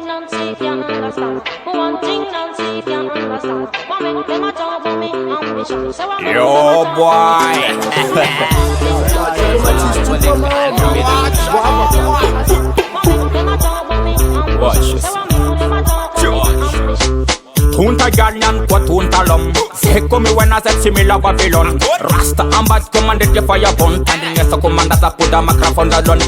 see if you understand. One thing and see if you understand. One make them a talk about me ambition. So I'm Yo, boy. Watch this. Tunta Ghanaian kwa tunta lom. Seko mi wena se simila Babylon. Rasta ambas commanded the fire bun. Standing as a commander that put a microphone that done.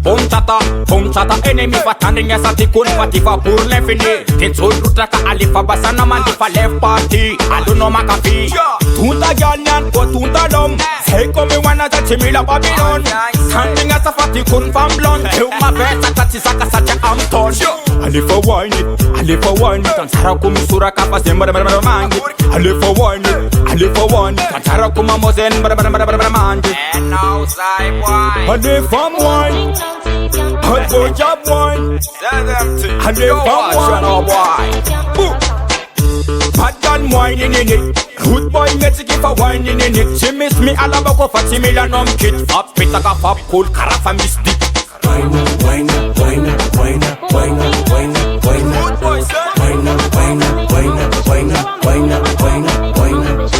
Boom chata, enemy for standing as a tikun patifa pour l'infini. Tinsul rutraka alifa basana man difa left party. I don't know makafi. Tunta Ghanaian kwa tunta lom. Seko mi wena se simila Babylon. Standing as a fatikun from blonde. Till my best at Tisaka sacha am ton. Alifa wine it, alifa wine it. Tantara kumusura kapa zembara mangi. Alifa wine it, alifa wine it. Tantara kumamozen mangi. And now side wine. Alifa wine. Hot boy job wine. Alifa wine. Bad gun whining in it. Good boy let's give a whining in it. She miss me alabako fatimila nom kit. Up pitaka pop cool carafa miss dick. Wine up, wine up, wine up, wine up, wine up, wine up, wine up, wine up, wine up, wine up, wine up, wine up, wine up, wine up.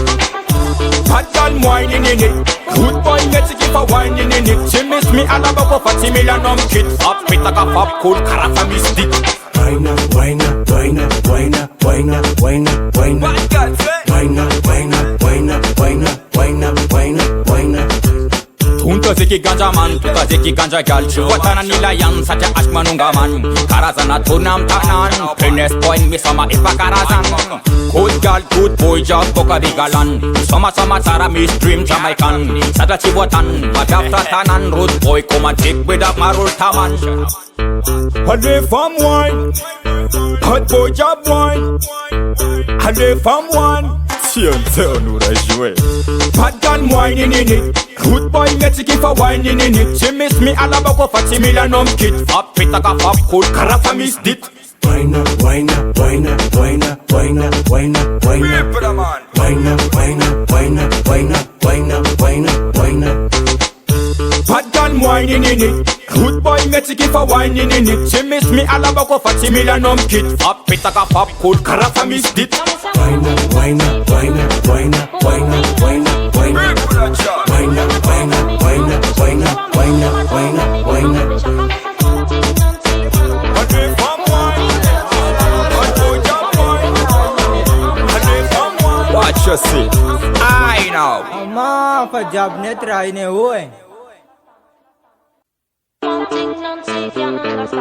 Bad gun whining in it. Good boy let's give a whining in it. She miss me alabako fatimila nom kit. Up pitaka pop cool carafa miss dick. Wine up, wine up, wine up, wine up, wine up, wine up, wine up, wine up, wine up, wine up, wine up, wine up, wine up, wine up. Tunta zeki ganja man, tuta zeki ganja gal. Watana nila yan, satya ashmanunga man. Karazana tunam tanan, Prince point mi sama ipa karazan. Good gal, good boy job, boka bigalan. Sama sara mi stream Jamaican. Sada chivotan, but after tanan, rude boy come and take with up marul taman. Hale from wine, hot boy job wine. Hale from wine. Bad gun whining in it. Good boy let's give a whining in it. She miss me alabako fatimila nom kit. Up pitaka pop cool carafa miss dit. Wine up, wine up, wine up, wine up, wine up, wine up, wine up, wine up, wine up, wine up, wine up, wine up, wine up, wine up. Bad gun whining in it. Good boy let's give a whining in it. She miss me alabako fatimila nom kit. Up pitaka pop cool carafa miss dit. Wine up, wine up, wine up, wine up, wine up, wine up, wine up, wine up, wine up, wine up, wine up, wine up, wine up, wine up. Watch your see. I know. Ama pajab ne try ne hoye. One thing and see if you understand.